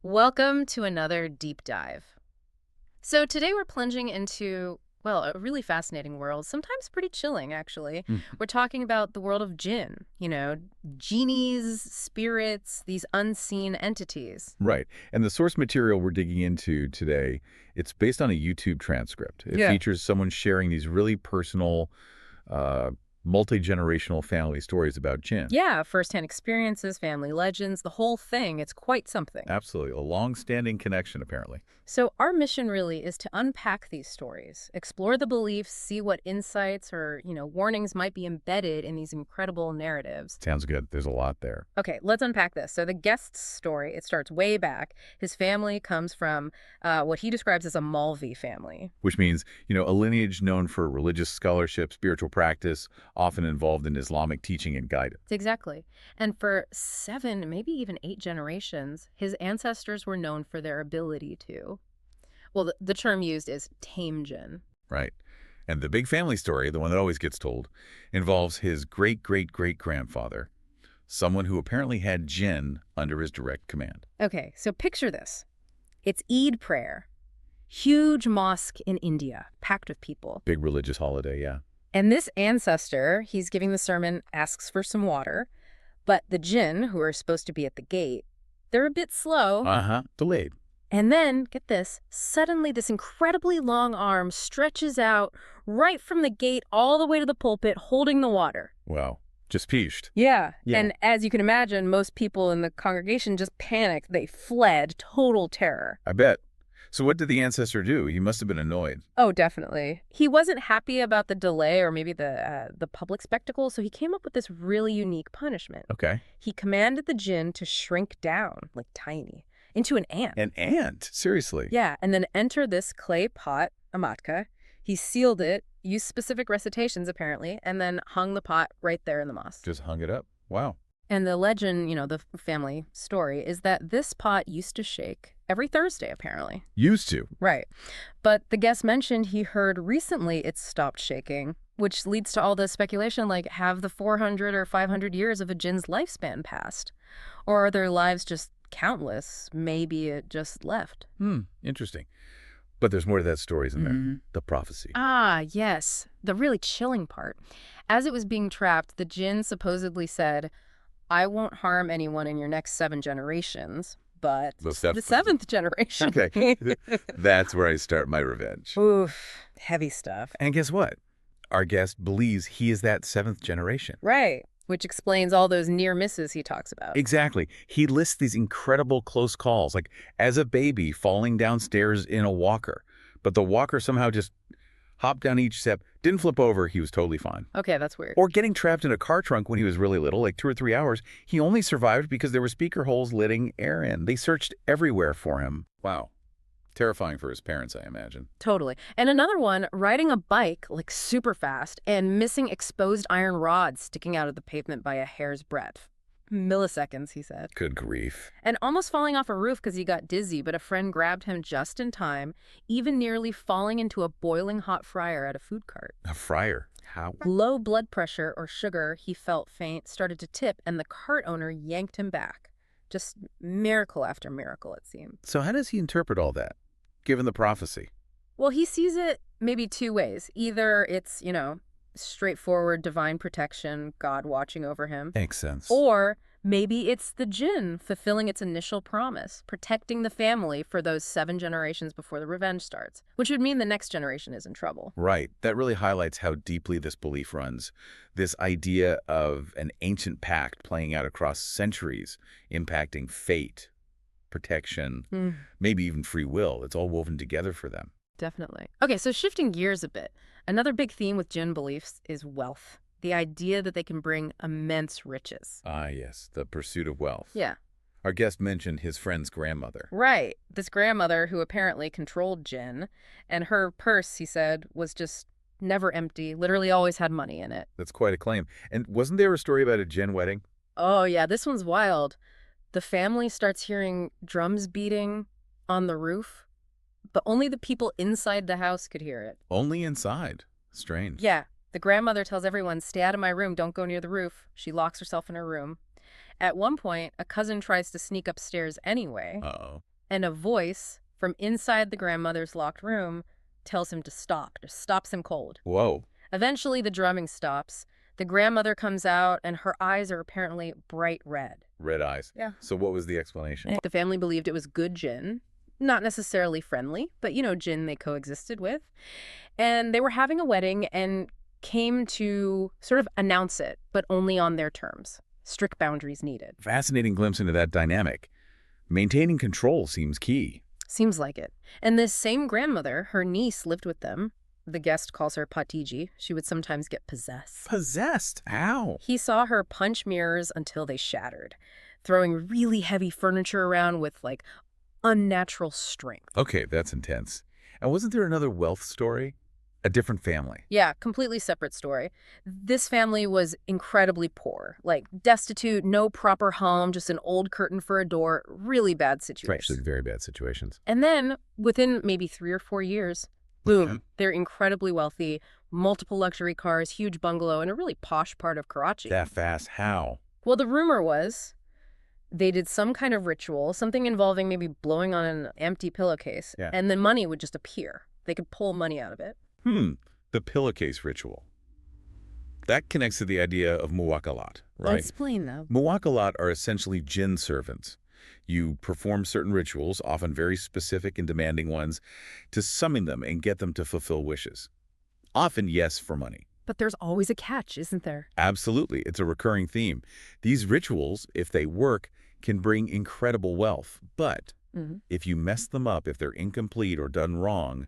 Welcome to another deep dive. So today we're plunging into, well, a really fascinating world, sometimes pretty chilling, actually. Mm. We're talking about the world of Jinn, genies, spirits, these unseen entities. Right. And the source material we're digging into today, it's based on a YouTube transcript. It Yeah. features someone sharing these really personal, uh, multi-generational family stories about Jinn. Yeah, firsthand experiences, family legends, the whole thing. It's quite something. Absolutely. A long-standing connection, apparently. So our mission really is to unpack these stories, explore the beliefs, see what insights or, warnings might be embedded in these incredible narratives. Sounds good. There's a lot there. Okay, let's unpack this. So the guest's story, it starts way back. His family comes from what he describes as a Malvi family. Which means, a lineage known for religious scholarship, spiritual practice, often involved in Islamic teaching and guidance. Exactly. And for 7, maybe even 8 generations, his ancestors were known for their ability to, well, the term used is tame jinn. Right. And the big family story, the one that always gets told, involves his great-great-great-grandfather, someone who apparently had Jinn under his direct command. Okay, so picture this. It's Eid prayer. Huge mosque in India, packed with people. Big religious holiday, yeah. And this ancestor, he's giving the sermon, asks for some water. But the jinn, who are supposed to be at the gate, they're a bit slow. Delayed. And then, get this, suddenly this incredibly long arm stretches out right from the gate all the way to the pulpit, holding the water. Wow. Just peached. Yeah. Yeah. And as you can imagine, most people in the congregation just panicked. They fled, total terror. I bet. So what did the ancestor do? He must have been annoyed. Oh, definitely. He wasn't happy about the delay or maybe the public spectacle, so he came up with this really unique punishment. Okay. He commanded the jinn to shrink down, like tiny, into an ant. An ant? Seriously? Yeah, and then enter this clay pot, a matka. He sealed it, used specific recitations apparently, and then hung the pot right there in the mosque. Just hung it up. Wow. And the legend, the family story, is that this pot used to shake every Thursday, apparently. Used to. Right. But the guest mentioned he heard recently it stopped shaking, which leads to all the speculation like, have the 400 or 500 years of a jinn's lifespan passed? Or are their lives just countless? Maybe it just left. Interesting. But there's more to that story, isn't there? Mm-hmm. The prophecy. Ah, yes. The really chilling part. As it was being trapped, the jinn supposedly said, I won't harm anyone in your next 7 generations, but the 7th generation. Okay. That's where I start my revenge. Oof, heavy stuff. And guess what? Our guest believes he is that 7th generation. Right, which explains all those near misses he talks about. Exactly. He lists these incredible close calls, like as a baby falling downstairs in a walker. But the walker somehow just hopped down each step, didn't flip over, he was totally fine. Okay, that's weird. Or getting trapped in a car trunk when he was really little, like 2 or 3 hours. He only survived because there were speaker holes letting air in. They searched everywhere for him. Wow. Terrifying for his parents, I imagine. Totally. And another one, riding a bike, like super fast, and missing exposed iron rods sticking out of the pavement by a hair's breadth. Milliseconds, he said. Good grief. And almost falling off a roof because he got dizzy, but a friend grabbed him just in time, even nearly falling into a boiling hot fryer at a food cart. A fryer. How? Low blood pressure or sugar, he felt faint, started to tip, and the cart owner yanked him back. Just miracle after miracle, it seemed. So how does he interpret all that, given the prophecy? Well, he sees it maybe 2 ways. Either it's, straightforward divine protection, God watching over him. Makes sense. Or maybe it's the jinn fulfilling its initial promise, protecting the family for those 7 generations before the revenge starts, which would mean the next generation is in trouble. Right. That really highlights how deeply this belief runs. This idea of an ancient pact playing out across centuries, impacting fate, protection, maybe even free will. It's all woven together for them. Definitely. Okay, so shifting gears a bit, another big theme with jinn beliefs is wealth. The idea that they can bring immense riches. Ah, yes, the pursuit of wealth. Yeah. Our guest mentioned his friend's grandmother. Right. This grandmother who apparently controlled jinn, and her purse, he said, was just never empty, literally always had money in it. That's quite a claim. And wasn't there a story about a jinn wedding? Oh, yeah, this one's wild. The family starts hearing drums beating on the roof, but only the people inside the house could hear it. Only inside. Strange. Yeah. The grandmother tells everyone, stay out of my room, don't go near the roof. She locks herself in her room. At one point, a cousin tries to sneak upstairs anyway. Uh-oh. and a voice from inside the grandmother's locked room tells him to stop, just stops him cold. Whoa. Eventually, the drumming stops. The grandmother comes out, and her eyes are apparently bright red. Red eyes. Yeah. So what was the explanation? The family believed it was good jinn, not necessarily friendly, but, jinn they coexisted with. And they were having a wedding and came to sort of announce it, but only on their terms. Strict boundaries needed. Fascinating glimpse into that dynamic. Maintaining control seems key. Seems like it. And this same grandmother, her niece lived with them. The guest calls her Patiji. She would sometimes get possessed. Possessed? How? He saw her punch mirrors until they shattered, throwing really heavy furniture around with, unnatural strength. Okay, that's intense. And wasn't there another wealth story? A different family? Yeah, completely separate story. This family was incredibly poor, destitute, no proper home, just an old curtain for a door, really bad situation. Actually, very bad situations. And then, within maybe 3 or 4 years, boom, they're incredibly wealthy, multiple luxury cars, huge bungalow, in a really posh part of Karachi. That fast? How? Well, the rumor was they did some kind of ritual, something involving maybe blowing on an empty pillowcase, and then money would just appear. They could pull money out of it. The pillowcase ritual. That connects to the idea of muwakkalat, right? Explain that. Muwakkalat are essentially jinn servants. You perform certain rituals, often very specific and demanding ones, to summon them and get them to fulfill wishes. Often, yes, for money. But there's always a catch, isn't there? Absolutely. It's a recurring theme. These rituals, if they work, can bring incredible wealth. But if you mess them up, if they're incomplete or done wrong,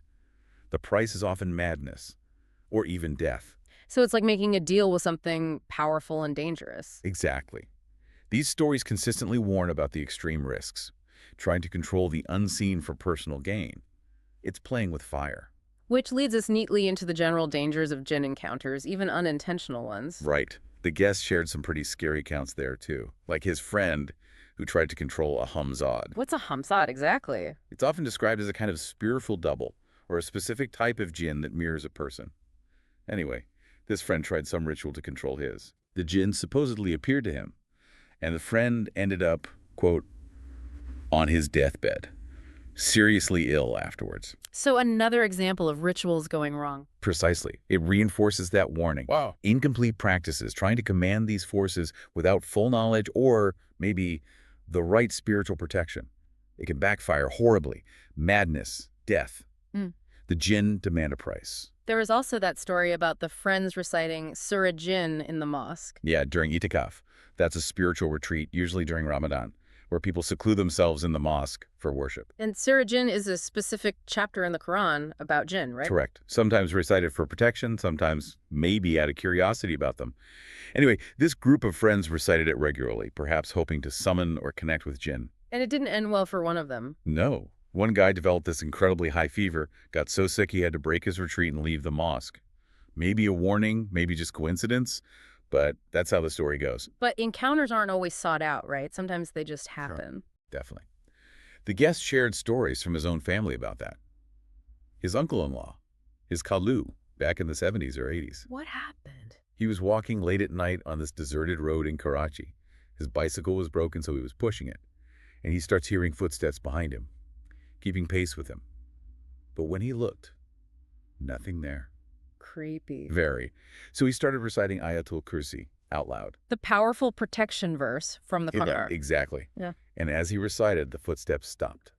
the price is often madness or even death. So it's like making a deal with something powerful and dangerous. Exactly. These stories consistently warn about the extreme risks, trying to control the unseen for personal gain. It's playing with fire. Which leads us neatly into the general dangers of jinn encounters, even unintentional ones. Right. The guest shared some pretty scary accounts there, too. Like his friend who tried to control a hamzad. What's a hamzad exactly? It's often described as a kind of spiritual double, or a specific type of jinn that mirrors a person. Anyway, this friend tried some ritual to control his. The jinn supposedly appeared to him, and the friend ended up, quote, on his deathbed, seriously ill afterwards. So another example of rituals going wrong. Precisely. It reinforces that warning. Wow. Incomplete practices, trying to command these forces without full knowledge or maybe the right spiritual protection. It can backfire horribly. Madness, death. The jinn demand a price. There was also that story about the friends reciting Surah Jinn in the mosque. Yeah, during itikaf. That's a spiritual retreat, usually during Ramadan, where people seclude themselves in the mosque for worship. And Surah Jinn is a specific chapter in the Quran about jinn, right? Correct. Sometimes recited for protection, sometimes maybe out of curiosity about them. Anyway, this group of friends recited it regularly, perhaps hoping to summon or connect with jinn. And it didn't end well for one of them. No. One guy developed this incredibly high fever, got so sick he had to break his retreat and leave the mosque. Maybe a warning, maybe just coincidence, but that's how the story goes. But encounters aren't always sought out, right? Sometimes they just happen. Sure. Definitely. The guest shared stories from his own family about that. His uncle-in-law, his Kalu, back in the 70s or 80s. What happened? He was walking late at night on this deserted road in Karachi. His bicycle was broken, so he was pushing it. And he starts hearing footsteps behind him, keeping pace with him. But when he looked, nothing there. Creepy. Very. So he started reciting Ayatul Kursi out loud. The powerful protection verse from the Quran. Exactly. Yeah. And as he recited, the footsteps stopped.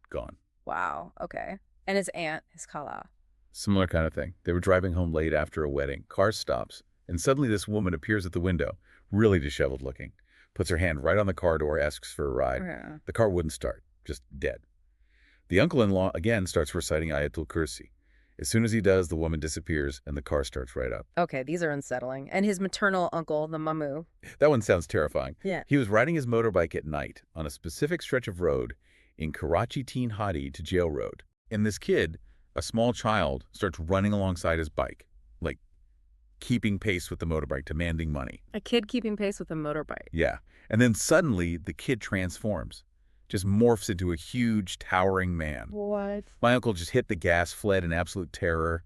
Gone. Wow. Okay. And his aunt, his khala. Similar kind of thing. They were driving home late after a wedding. Car stops, and suddenly this woman appears at the window, really disheveled looking, puts her hand right on the car door, asks for a ride. Yeah. The car wouldn't start, just dead. The uncle-in-law again starts reciting Ayatul Kursi. As soon as he does, the woman disappears, and the car starts right up. Okay, these are unsettling. And his maternal uncle, the Mamu. That one sounds terrifying. Yeah. He was riding his motorbike at night on a specific stretch of road in Karachi Teen Hadi to Jail Road. And this kid, a small child, starts running alongside his bike, like keeping pace with the motorbike, demanding money. A kid keeping pace with a motorbike. Yeah. And then suddenly, the kid transforms, just morphs into a huge, towering man. What? My uncle just hit the gas, fled in absolute terror.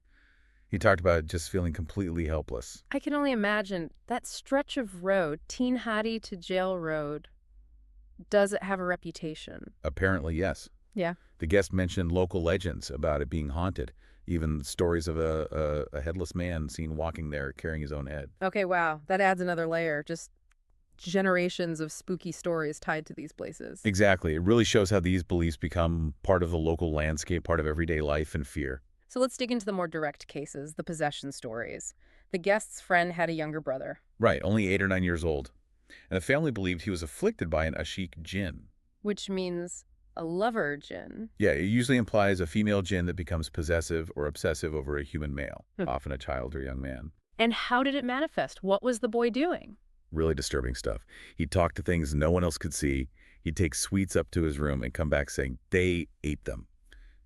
He talked about just feeling completely helpless. I can only imagine that stretch of road, Teen Hadi to Jail Road. Does it have a reputation? Apparently, yes. Yeah. The guest mentioned local legends about it being haunted, even stories of a headless man seen walking there carrying his own head. Okay, wow. That adds another layer. Just generations of spooky stories tied to these places. Exactly. It really shows how these beliefs become part of the local landscape, part of everyday life and fear. So let's dig into the more direct cases, the possession stories. The guest's friend had a younger brother, Right, only 8 or 9 years old. And the family believed he was afflicted by an Ashiq jinn. which means a lover Jinn. Yeah, it usually implies a female jinn that becomes possessive or obsessive over a human male, often a child or young man. And how did it manifest? What was the boy doing? Really disturbing stuff. He'd talk to things no one else could see. He'd take sweets up to his room and come back saying they ate them.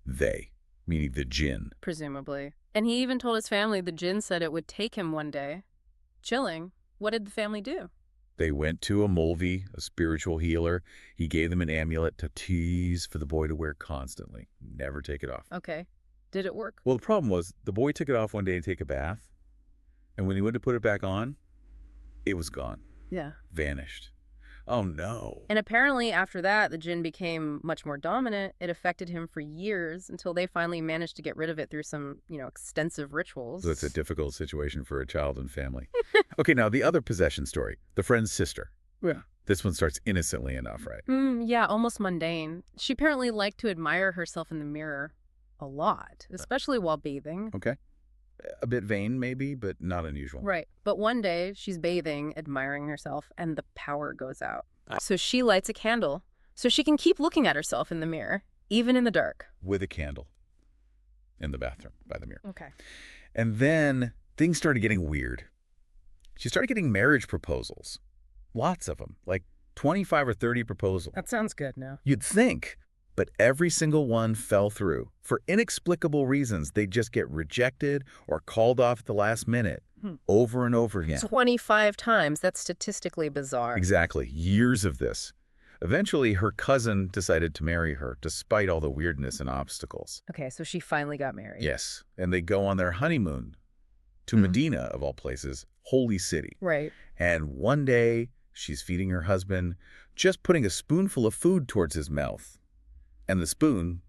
They, meaning the jinn. Presumably. And he even told his family the Jinn said it would take him one day. Chilling. What did the family do? They went to a Mulvi, a spiritual healer. He gave them an amulet to tease for the boy to wear constantly. Never take it off. Okay. Did it work? Well, the problem was the boy took it off one day to take a bath. And when he went to put it back on, it was gone. Yeah. Vanished. Oh, no. And apparently after that, the Jinn became much more dominant. It affected him for years until they finally managed to get rid of it through some, extensive rituals. So it's a difficult situation for a child and family. Okay, now the other possession story, the friend's sister. Yeah. This one starts innocently enough, right? Yeah, almost mundane. She apparently liked to admire herself in the mirror a lot, especially while bathing. Okay. A bit vain, maybe, but not unusual. Right. But one day, she's bathing, admiring herself, and the power goes out. So she lights a candle so she can keep looking at herself in the mirror, even in the dark. With a candle in the bathroom by the mirror. Okay. And then things started getting weird. She started getting marriage proposals. Lots of them, like 25 or 30 proposals. That sounds good now. You'd think, but every single one fell through. For inexplicable reasons, they'd just get rejected or called off at the last minute, over and over again. 25 times. That's statistically bizarre. Exactly. Years of this. Eventually, her cousin decided to marry her, despite all the weirdness and obstacles. Okay, so she finally got married. Yes, and they go on their honeymoon to Medina, of all places, holy city. Right. And one day, she's feeding her husband, just putting a spoonful of food towards his mouth. And the spoon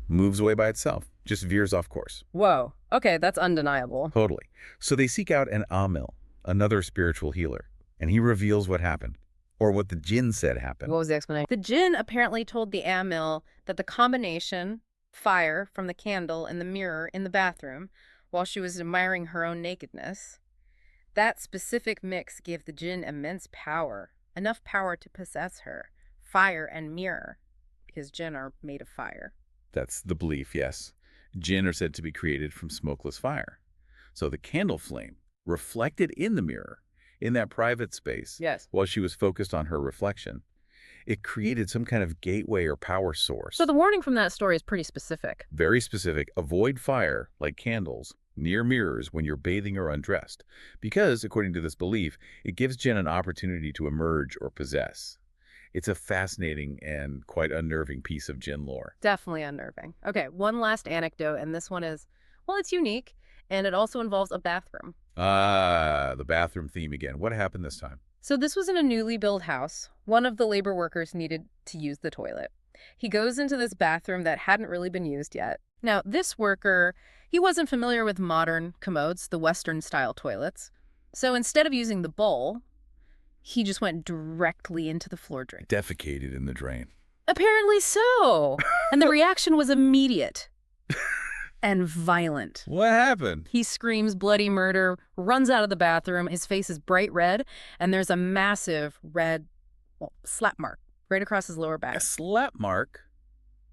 moves away by itself, just veers off course. Whoa. Okay, that's undeniable. Totally. So they seek out an Amil, another spiritual healer, and he reveals what happened, or what the Jinn said happened. What was the explanation? The Jinn apparently told the Amil that the combination, fire from the candle and the mirror in the bathroom, while she was admiring her own nakedness, that specific mix gave the Jinn immense power, enough power to possess her, fire and mirror, because Jinn are made of fire. That's the belief, yes. Jinn are said to be created from smokeless fire. So the candle flame reflected in the mirror, in that private space, Yes. while she was focused on her reflection, it created some kind of gateway or power source. So the warning from that story is pretty specific. Very specific. Avoid fire, like candles, near mirrors when you're bathing or undressed. Because, according to this belief, it gives Jinn an opportunity to emerge or possess. It's a fascinating and quite unnerving piece of Jinn lore. Definitely unnerving. Okay, one last anecdote, and this one is, well, it's unique, and it also involves a bathroom. Ah, the bathroom theme again. What happened this time? So this was in a newly built house. One of the labor workers needed to use the toilet. He goes into this bathroom that hadn't really been used yet. Now, this worker, he wasn't familiar with modern commodes, the Western-style toilets. So instead of using the bowl, he just went directly into the floor drain. Defecated in the drain. Apparently so. And the reaction was immediate and violent. What happened? He screams bloody murder, runs out of the bathroom. His face is bright red, and there's a massive red slap mark right across his lower back. A slap mark?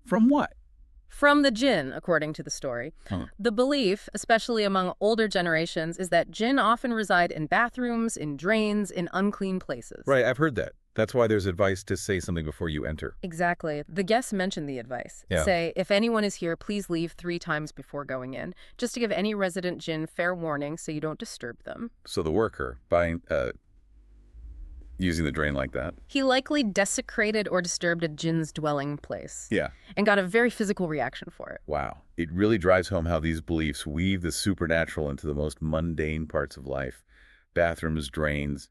From what? From the Jinn, according to the story. Huh. The belief, especially among older generations, is that Jinn often reside in bathrooms, in drains, in unclean places. Right, I've heard that. That's why there's advice to say something before you enter. Exactly. The guests mentioned the advice. Yeah. Say, if anyone is here, please leave 3 times before going in, just to give any resident Jinn fair warning so you don't disturb them. So the worker, using the drain like that. He likely desecrated or disturbed a Jinn's dwelling place. Yeah. And got a very physical reaction for it. Wow. It really drives home how these beliefs weave the supernatural into the most mundane parts of life. Bathrooms, drains,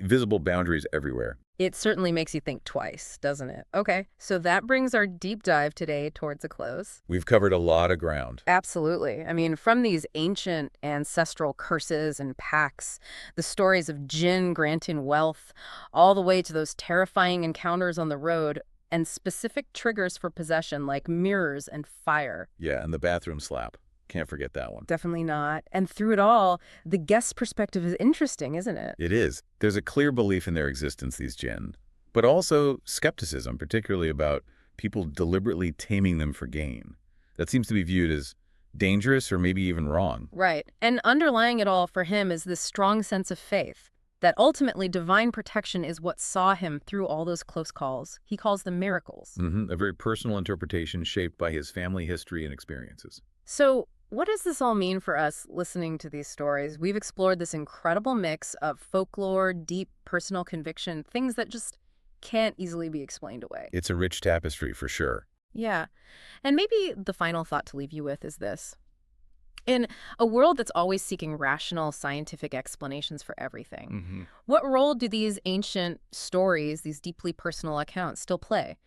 visible boundaries everywhere. It certainly makes you think twice, doesn't it? Okay, so that brings our deep dive today towards a close. We've covered a lot of ground. Absolutely. I mean, from these ancient ancestral curses and pacts, the stories of Jinn granting wealth, all the way to those terrifying encounters on the road, and specific triggers for possession like mirrors and fire. Yeah, and the bathroom slap. Can't forget that one. Definitely not. And through it all, the guest's perspective is interesting, isn't it? It is. There's a clear belief in their existence, these jinn, but also skepticism, particularly about people deliberately taming them for gain. That seems to be viewed as dangerous or maybe even wrong. Right. And underlying it all for him is this strong sense of faith that ultimately divine protection is what saw him through all those close calls. He calls them miracles. A very personal interpretation shaped by his family history and experiences. So, what does this all mean for us listening to these stories? We've explored this incredible mix of folklore, deep personal conviction, things that just can't easily be explained away. It's a rich tapestry for sure. Yeah. And maybe the final thought to leave you with is this. In a world that's always seeking rational, scientific explanations for everything, what role do these ancient stories, these deeply personal accounts, still play?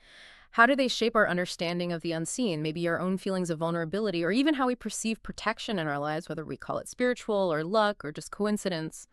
How do they shape our understanding of the unseen, maybe our own feelings of vulnerability, or even how we perceive protection in our lives, whether we call it spiritual or luck or just coincidence?